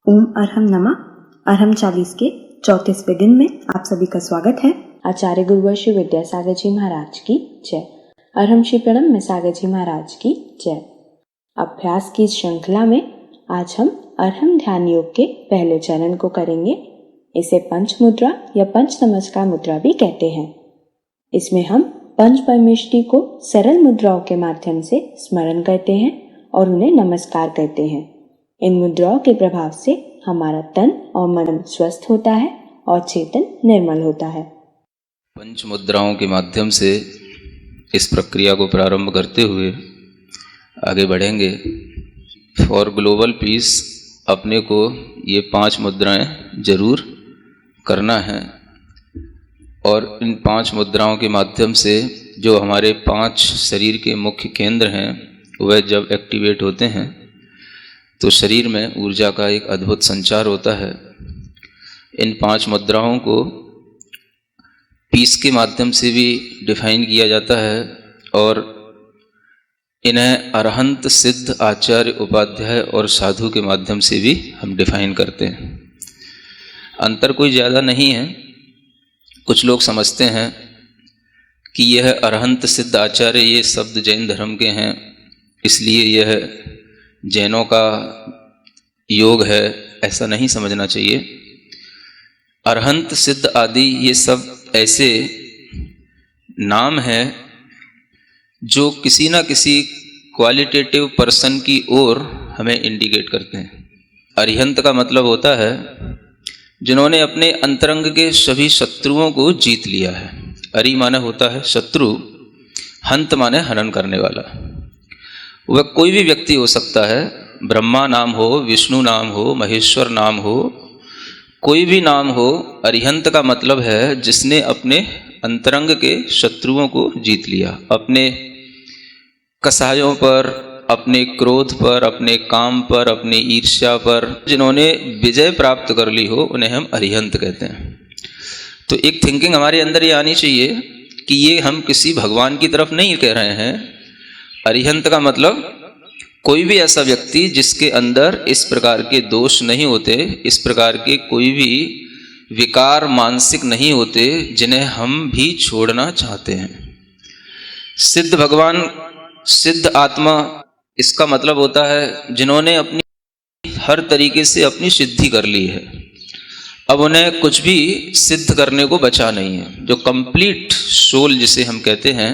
ओम अरहम नमः। अरहम 40 के 34वें दिन में आप सभी का स्वागत है। आचार्य गुरुवर श्री विद्यासागर जी महाराज की जय। अरहम श्री प्रणम में सागर जी महाराज की जय। अभ्यास की श्रृंखला में आज हम अरहम ध्यान योग के पहले चरण को करेंगे। इसे पंच मुद्रा या पंच नमस्कार मुद्रा भी कहते हैं। इसमें हम पंच परमेष्टि को सरल मुद्राओं के माध्यम से स्मरण करते हैं और उन्हें नमस्कार करते हैं। इन मुद्राओं के प्रभाव से हमारा तन और मन स्वस्थ होता है और चेतन निर्मल होता है। पंच मुद्राओं के माध्यम से इस प्रक्रिया को प्रारंभ करते हुए आगे बढ़ेंगे। फॉर ग्लोबल पीस अपने को ये 5 मुद्राएं जरूर करना है और इन 5 मुद्राओं के माध्यम से जो हमारे 5 शरीर के मुख्य केंद्र हैं वह जब एक्टिवेट होते हैं तो शरीर में ऊर्जा का एक अद्भुत संचार होता है। इन 5 मुद्राओं को पीस के माध्यम से भी डिफाइन किया जाता है और इन्हें अरहंत सिद्ध आचार्य उपाध्याय और साधु के माध्यम से भी हम डिफाइन करते हैं। अंतर कोई ज़्यादा नहीं है। कुछ लोग समझते हैं कि यह अरहंत सिद्ध आचार्य ये शब्द जैन धर्म के हैं, इसलिए यह जैनों का योग है। ऐसा नहीं समझना चाहिए। अरहंत सिद्ध आदि ये सब ऐसे नाम हैं जो किसी न किसी क्वालिटेटिव पर्सन की ओर हमें इंडिकेट करते हैं। अरिहंत का मतलब होता है जिन्होंने अपने अंतरंग के सभी शत्रुओं को जीत लिया है। अरि माने होता है शत्रु, हंत माने हनन करने वाला। वह कोई भी व्यक्ति हो सकता है, ब्रह्मा नाम हो, विष्णु नाम हो, महेश्वर नाम हो, कोई भी नाम हो। अरिहंत का मतलब है जिसने अपने अंतरंग के शत्रुओं को जीत लिया। अपने कसायों पर, अपने क्रोध पर, अपने काम पर, अपनी ईर्ष्या पर जिन्होंने विजय प्राप्त कर ली हो उन्हें हम अरिहंत कहते हैं। तो एक थिंकिंग हमारे अंदर ये आनी चाहिए कि ये हम किसी भगवान की तरफ नहीं कह रहे हैं। अरिहंत का मतलब कोई भी ऐसा व्यक्ति जिसके अंदर इस प्रकार के दोष नहीं होते, इस प्रकार के कोई भी विकार मानसिक नहीं होते जिन्हें हम भी छोड़ना चाहते हैं। सिद्ध भगवान, सिद्ध आत्मा, इसका मतलब होता है जिन्होंने अपनी हर तरीके से अपनी सिद्धि कर ली है। अब उन्हें कुछ भी सिद्ध करने को बचा नहीं है। जो कंप्लीट सोल जिसे हम कहते हैं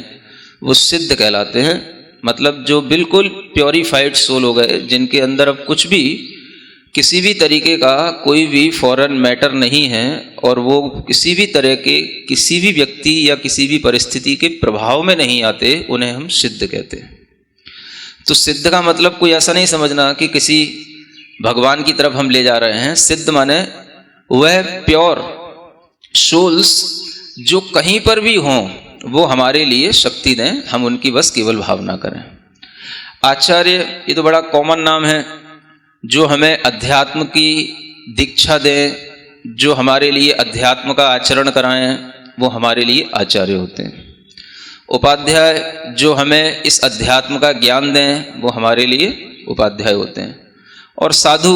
वो सिद्ध कहलाते हैं। मतलब जो बिल्कुल प्योरीफाइड सोल हो गए, जिनके अंदर अब कुछ भी किसी भी तरीके का कोई भी फॉरेन मैटर नहीं है और वो किसी भी तरह के किसी भी व्यक्ति या किसी भी परिस्थिति के प्रभाव में नहीं आते, उन्हें हम सिद्ध कहते हैं। तो सिद्ध का मतलब कोई ऐसा नहीं समझना कि किसी भगवान की तरफ हम ले जा रहे हैं। सिद्ध माने वह प्योर सोल्स जो कहीं पर भी हों वो हमारे लिए शक्ति दें, हम उनकी बस केवल भावना करें। आचार्य ये तो बड़ा कॉमन नाम है जो हमें अध्यात्म की दीक्षा दें, जो हमारे लिए अध्यात्म का आचरण कराएं, वो हमारे लिए आचार्य होते हैं। उपाध्याय जो हमें इस अध्यात्म का ज्ञान दें, वो हमारे लिए उपाध्याय होते हैं। और साधु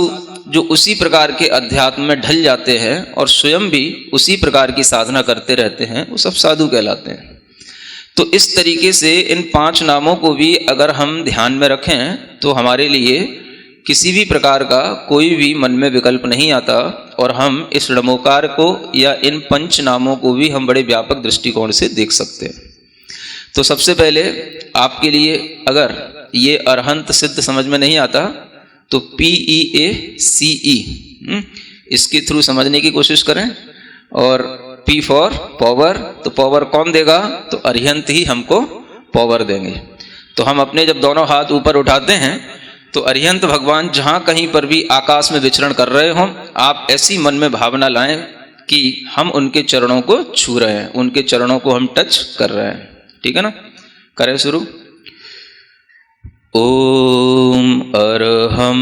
जो उसी प्रकार के अध्यात्म में ढल जाते हैं और स्वयं भी उसी प्रकार की साधना करते रहते हैं, वो सब साधु कहलाते हैं। तो इस तरीके से इन 5 नामों को भी अगर हम ध्यान में रखें तो हमारे लिए किसी भी प्रकार का कोई भी मन में विकल्प नहीं आता और हम इस णमोकार को या इन 5 नामों को भी हम बड़े व्यापक दृष्टिकोण से देख सकते हैं। तो सबसे पहले आपके लिए अगर ये अरहंत सिद्ध समझ में नहीं आता तो PEACE इसके थ्रू समझने की कोशिश करें। और P फॉर पावर, तो पावर कौन देगा? तो अरिहंत ही हमको पावर देंगे। तो हम अपने जब दोनों हाथ ऊपर उठाते हैं तो अरिहंत भगवान जहाँ कहीं पर भी आकाश में विचरण कर रहे हों, आप ऐसी मन में भावना लाएं कि हम उनके चरणों को छू रहे हैं, उनके चरणों को हम टच कर रहे हैं। ठीक है ना? करें शुरू। ओम अरहम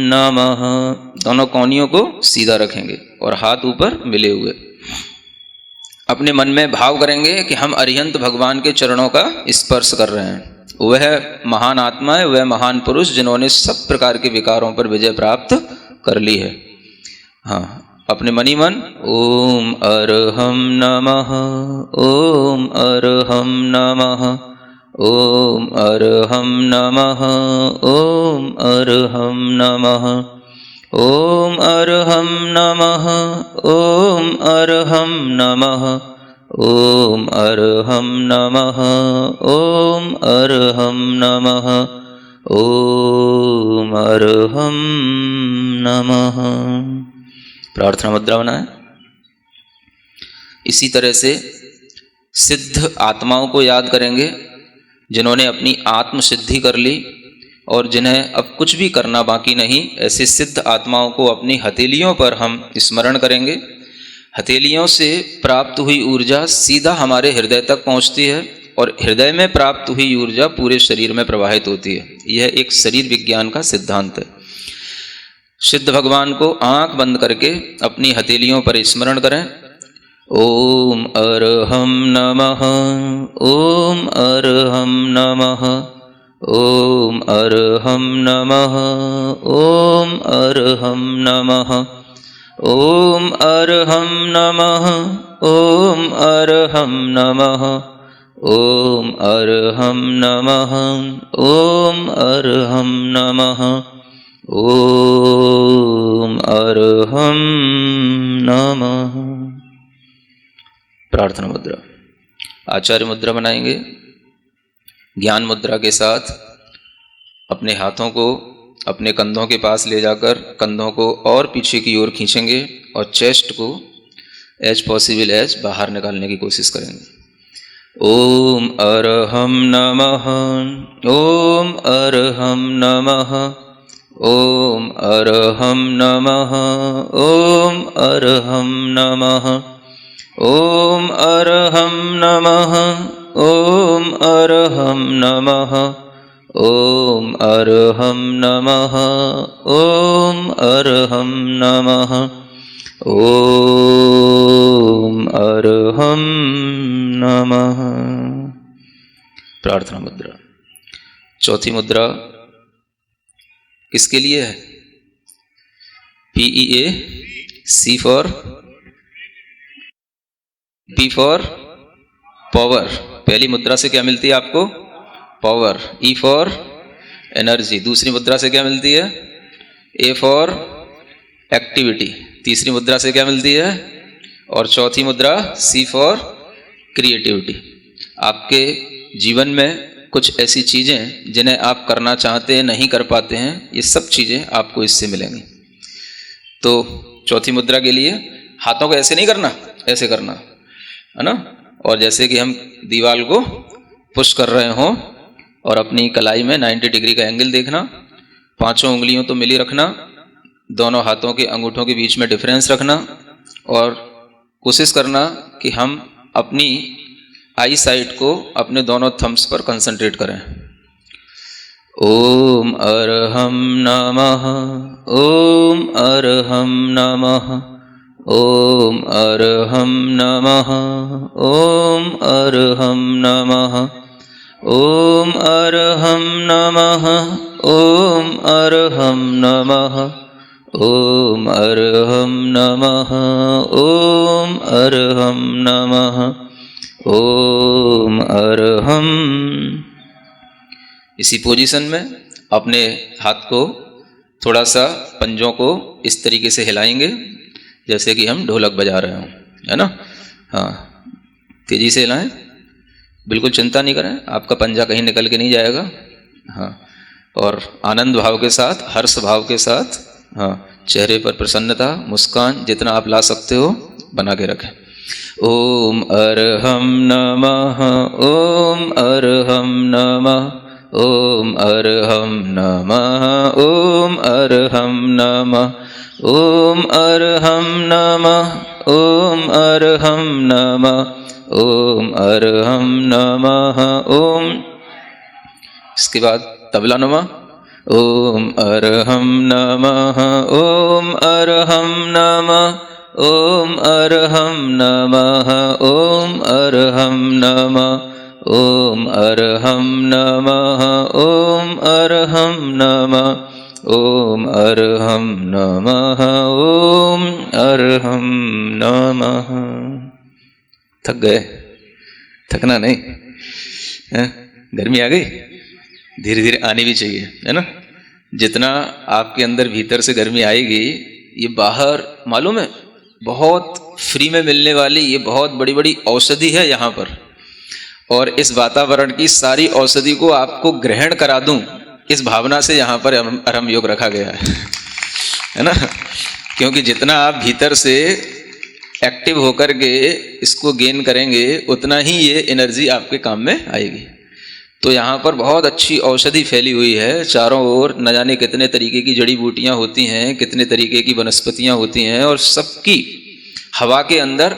नमः। दोनों कोहनियों को सीधा रखेंगे और हाथ ऊपर मिले हुए। अपने मन में भाव करेंगे कि हम अरिहंत भगवान के चरणों का स्पर्श कर रहे हैं। वह महान आत्मा है, वह महान पुरुष जिन्होंने सब प्रकार के विकारों पर विजय प्राप्त कर ली है। हाँ, अपने मनी मन ओम अरहम नमः, ओम अरहम नमः, ओम अरहम नमः, ओम अरहम नमः, ओम अरहम नमः, ओम अरहम नमः, ओम अरहम नमः, ओम अरहम नमः, ओम अरहम नमः। प्रार्थना मुद्रा बनाएं। इसी तरह से सिद्ध आत्माओं को याद करेंगे जिन्होंने अपनी आत्म सिद्धि कर ली और जिन्हें अब कुछ भी करना बाकी नहीं। ऐसे सिद्ध आत्माओं को अपनी हथेलियों पर हम स्मरण करेंगे। हथेलियों से प्राप्त हुई ऊर्जा सीधा हमारे हृदय तक पहुंचती है और हृदय में प्राप्त हुई ऊर्जा पूरे शरीर में प्रवाहित होती है। यह एक शरीर विज्ञान का सिद्धांत है। सिद्ध भगवान को आंख बंद करके अपनी हथेलियों पर स्मरण करें। ओम अरहम नमः, ओम अरहम नमः, ओम अरहम नमः, ओम अरहम नमः, ओम अरहम नमः, ओम अरहम नमः, ओम अरहम नमः, ओम अरहम नमः, ओम अरहम नमः। प्रार्थना मुद्रा। आचार्य मुद्रा बनाएंगे। ज्ञान मुद्रा के साथ अपने हाथों को अपने कंधों के पास ले जाकर कंधों को और पीछे की ओर खींचेंगे और चेस्ट को एज पॉसिबल एज बाहर निकालने की कोशिश करेंगे। ओम अरहम नमः, ओम अरहम नमः, ओम अरहम नमः, ओम अरहम नमः, ओम अरहम नमः, ओम अरहम नमः, ओम अरहम नमः, ओम अरहम नमः, ओम अरहम नमः। प्रार्थना मुद्रा। चौथी मुद्रा किसके लिए है? PEA, C for P for power. पहली मुद्रा से क्या मिलती है आपको? पावर। E for energy. दूसरी मुद्रा से क्या मिलती है? A for activity. तीसरी मुद्रा से क्या मिलती है? और चौथी मुद्रा C फॉर क्रिएटिविटी। आपके जीवन में कुछ ऐसी चीजें जिन्हें आप करना चाहते हैं नहीं कर पाते हैं, ये सब चीजें आपको इससे मिलेंगी। तो चौथी मुद्रा के लिए हाथों को ऐसे नहीं करना, ऐसे करना है ना। और जैसे कि हम दीवार को पुश कर रहे हों और अपनी कलाई में 90 डिग्री का एंगल देखना। पांचों उंगलियों तो मिली रखना, दोनों हाथों के अंगूठों के बीच में डिफरेंस रखना और कोशिश करना कि हम अपनी आई साइट को अपने दोनों थम्स पर कंसंट्रेट करें। ओम अरहम नमः, ओम अरहम नमः, ओम अरहम नमः, ओम अरहम नमः, ओम अरहम नमः, ओम अरहम नमः, ओम अरहम नमः, ओम अरहम नमः, ओम अरहम। इसी पोजीशन में अपने हाथ को थोड़ा सा पंजों को इस तरीके से हिलाएंगे जैसे कि हम ढोलक बजा रहे हों, है ना। हाँ, तेजी से हिलाएं, बिल्कुल चिंता नहीं करें, आपका पंजा कहीं निकल के नहीं जाएगा। हाँ, और आनंद भाव के साथ, हर्ष भाव के साथ, हाँ, चेहरे पर प्रसन्नता, मुस्कान जितना आप ला सकते हो बना के रखें। ओम अरहम नमः, ओम अरहम नमः, ओम अरहम नमः, ओम अरहम नमः, ओम अरहम नमः, ओम अरहम नमः, ओम अरहम नमः, ओम। इसके बाद तबला नुमा। ओम अरहम नमः, ओम अरहम नमः, ओम अरहम नमः, ओम अरहम नमः, ओम अरहम नमः, ओम अरहम नमः, ओम अर्हं नमः, ओम अर्हं नमः। थक गए? थकना नहीं है? गर्मी आ गई? धीरे धीरे आनी भी चाहिए, है ना। जितना आपके अंदर भीतर से गर्मी आएगी, ये बाहर मालूम है बहुत फ्री में मिलने वाली ये बहुत बड़ी बड़ी औषधि है यहाँ पर, और इस वातावरण की सारी औषधि को आपको ग्रहण करा दूं, इस भावना से यहाँ पर अर्हम योग रखा गया है ना। क्योंकि जितना आप भीतर से एक्टिव होकर के इसको गेन करेंगे, उतना ही ये एनर्जी आपके काम में आएगी। तो यहाँ पर बहुत अच्छी औषधि फैली हुई है चारों ओर, न जाने कितने तरीके की जड़ी बूटियाँ होती हैं, कितने तरीके की वनस्पतियाँ होती हैं, और सबकी हवा के अंदर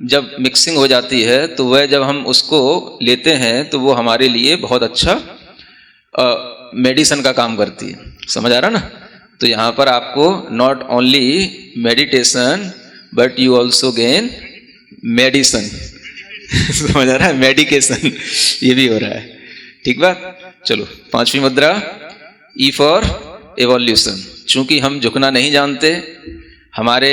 जब मिक्सिंग हो जाती है तो वह जब हम उसको लेते हैं तो वो हमारे लिए बहुत अच्छा मेडिसिन का काम करती है। समझ आ रहा ना। तो यहाँ पर आपको not only meditation but you also gain medicine. समझ आ रहा है, मेडिकेशन ये भी हो रहा है। ठीक बात। चलो 5वीं मुद्रा, ई फॉर एवोल्यूशन। चूंकि हम झुकना नहीं जानते, हमारे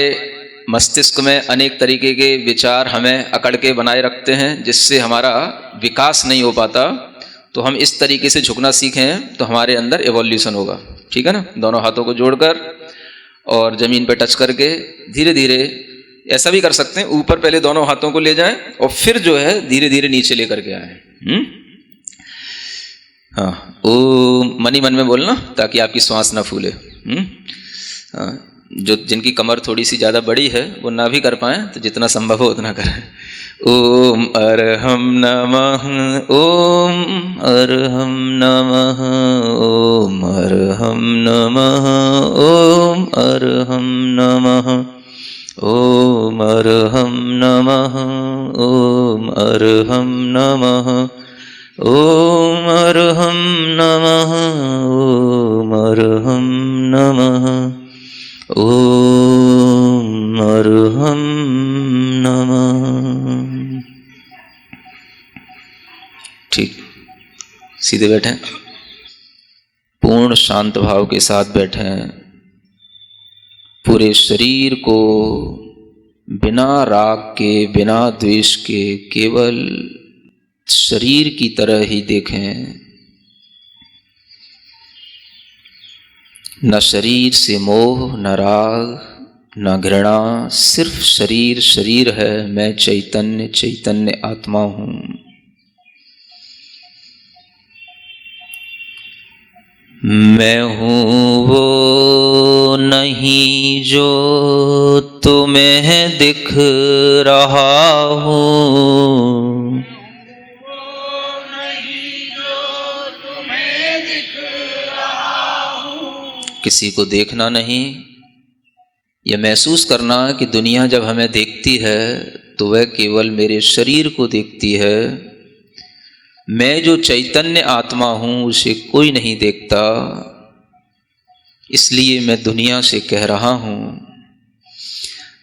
मस्तिष्क में अनेक तरीके के विचार हमें अकड़ के बनाए रखते हैं, जिससे हमारा विकास नहीं हो पाता। तो हम इस तरीके से झुकना सीखें तो हमारे अंदर एवोल्यूशन होगा। ठीक है ना। दोनों हाथों को जोड़कर और जमीन पर टच करके धीरे धीरे, ऐसा भी कर सकते हैं ऊपर पहले दोनों हाथों को ले जाएं और फिर जो है धीरे धीरे नीचे लेकर के आए। हाँ, ओम मन ही मन में बोलना ताकि आपकी श्वास ना फूले। हाँ, जो जिनकी कमर थोड़ी सी ज़्यादा बड़ी है वो ना भी कर पाएँ तो जितना संभव हो उतना करें। ओम अर्हं नमः, ओम अर्हं नमः, ओम अर्हं नमः, ओम अर्हं नमः, ओम अर्हं नमः, ओम अर्हं नमः, ओम अर्हं नमः, ओम अर्हं नमः, ओम अर्हं नमः। ठीक, सीधे बैठें, पूर्ण शांत भाव के साथ बैठें। पूरे शरीर को बिना राग के, बिना द्वेष के, केवल शरीर की तरह ही देखें। न शरीर से मोह, न राग, न घृणा, सिर्फ शरीर शरीर है। मैं चैतन्य चैतन्य आत्मा हूं। मैं हूं वो नहीं जो तुम्हें दिख रहा हूं। किसी को देखना नहीं, यह महसूस करना कि दुनिया जब हमें देखती है तो वह केवल मेरे शरीर को देखती है। मैं जो चैतन्य आत्मा हूं उसे कोई नहीं देखता, इसलिए मैं दुनिया से कह रहा हूं,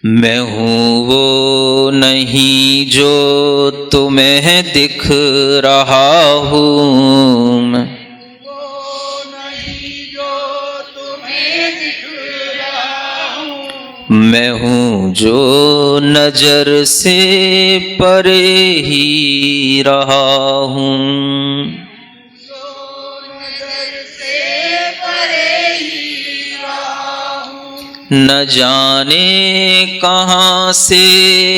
मैं हूं वो नहीं जो तुम्हें दिख रहा हूं। मैं हूँ जो नजर से परे ही रहा हूँ। न जाने कहाँ से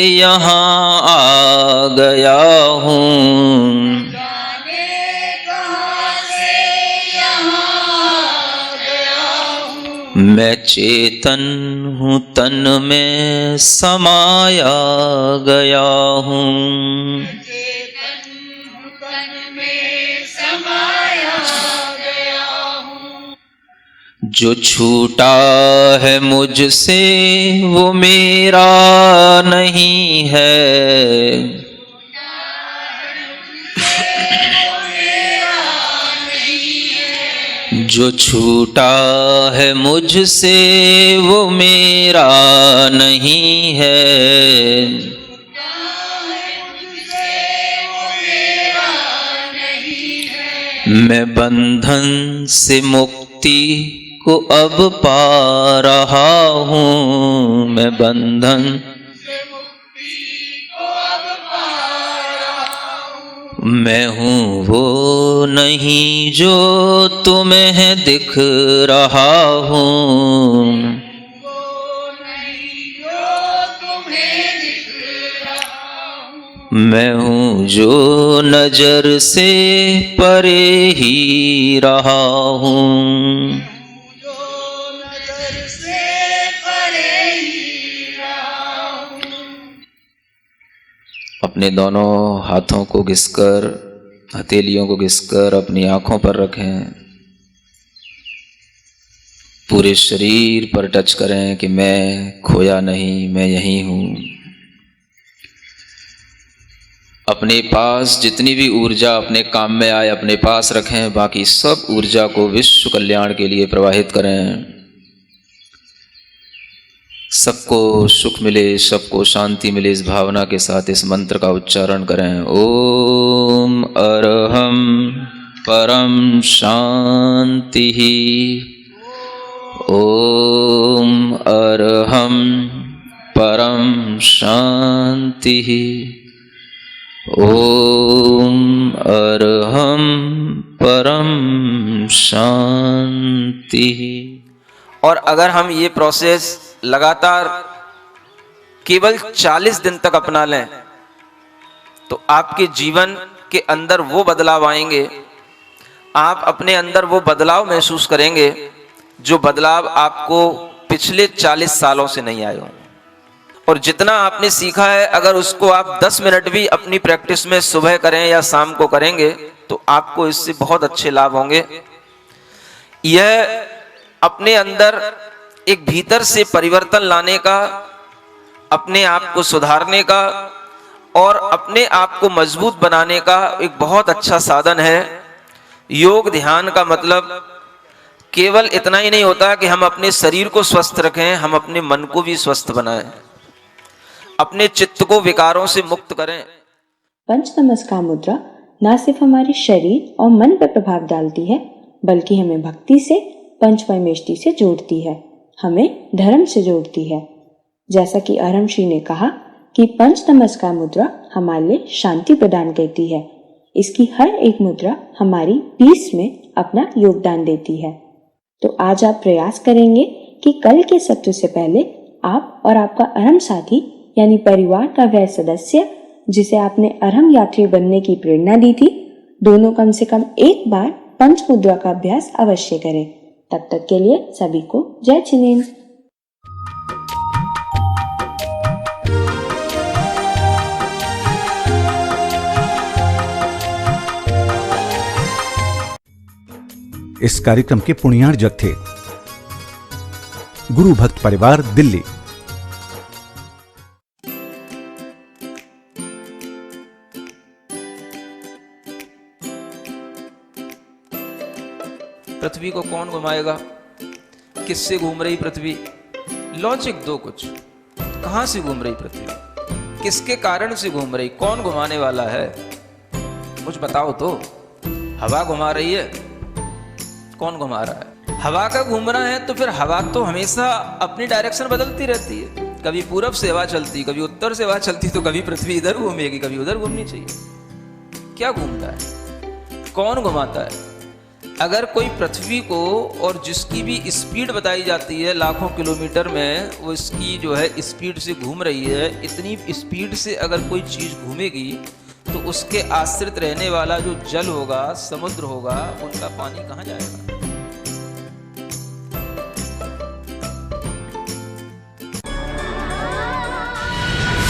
यहाँ आ गया हूँ। मैं चेतन हूँ, तन में समाया गया हूँ। जो छूटा है मुझसे वो मेरा नहीं है। जो छूटा है मुझसे वो मेरा नहीं है। मैं बंधन से मुक्ति को अब पा रहा हूँ मैं बंधन, मैं हूँ वो नहीं जो तुम्हें दिख रहा हूँ, मैं हूँ जो नजर से परे ही रहा हूँ। अपने दोनों हाथों को घिसकर, हथेलियों को घिसकर अपनी आंखों पर रखें। पूरे शरीर पर टच करें कि मैं खोया नहीं, मैं यहीं हूँ। अपने पास जितनी भी ऊर्जा अपने काम में आए अपने पास रखें, बाकी सब ऊर्जा को विश्व कल्याण के लिए प्रवाहित करें। सबको सुख मिले, सबको शांति मिले, इस भावना के साथ इस मंत्र का उच्चारण करें। ओम अरहम परम शांति, ओम अरहम परम शांति, ओम अरहम परम शांति। और अगर हम ये प्रोसेस लगातार केवल 40 दिन तक अपना लें तो आपके जीवन के अंदर वो बदलाव आएंगे, आप अपने अंदर वो बदलाव महसूस करेंगे जो बदलाव आपको पिछले 40 सालों से नहीं आए हों। और जितना आपने सीखा है अगर उसको आप 10 मिनट भी अपनी प्रैक्टिस में सुबह करें या शाम को करेंगे तो आपको इससे बहुत अच्छे लाभ होंगे। यह अपने अंदर एक भीतर से परिवर्तन लाने का, अपने आप को सुधारने का और अपने आप को मजबूत बनाने का एक बहुत अच्छा साधन है। योग ध्यान का मतलब केवल इतना ही नहीं होता कि हम अपने शरीर को स्वस्थ रखें, हम अपने मन को भी स्वस्थ बनाएं, अपने चित्त को विकारों से मुक्त करें। पंच नमस्कार मुद्रा न सिर्फ हमारे शरीर और मन पर प्रभाव डालती है बल्कि हमें भक्ति से, पंचमयमेष्टि से जोड़ती है, हमें धर्म से जोड़ती है। जैसा कि अरहम ने कहा कि पंच नमस्कार मुद्रा हमारे लिए शांति प्रदान करती है। इसकी हर एक मुद्रा हमारी पीस में अपना योगदान देती है। तो आज आप प्रयास करेंगे कि कल के सत्र से पहले आप और आपका अरहम साथी यानी परिवार का वह सदस्य जिसे आपने अरहम यात्री बनने की प्रेरणा दी थी, दोनों कम से कम एक बार पंच मुद्रा का अभ्यास अवश्य करें। तब तक के लिए सभी को जय छिनेन। इस कार्यक्रम के पुण्यार्जक थे गुरु भक्त परिवार, दिल्ली। पृथ्वी को कौन घुमाएगा? किससे घूम रही पृथ्वी? लॉजिक दो कुछ। कहां से घूम रही पृथ्वी? किसके कारण से घूम रही? कौन घुमाने वाला है? कुछ बताओ तो। हवा घुमा रही है? कौन घुमा रहा है? हवा का घूमना है तो फिर हवा तो हमेशा अपनी डायरेक्शन बदलती रहती है। कभी पूरब से हवा चलती, कभी उत्तर से हवा चलती, तो कभी पृथ्वी इधर घूमेगी, कभी उधर घूमनी चाहिए। क्या घूमता है? कौन घुमाता है? अगर कोई पृथ्वी को, और जिसकी भी स्पीड बताई जाती है लाखों किलोमीटर में, वो इसकी जो है स्पीड से घूम रही है, इतनी स्पीड से अगर कोई चीज घूमेगी तो उसके आश्रित रहने वाला जो जल होगा, समुद्र होगा, उनका पानी कहाँ जाएगा?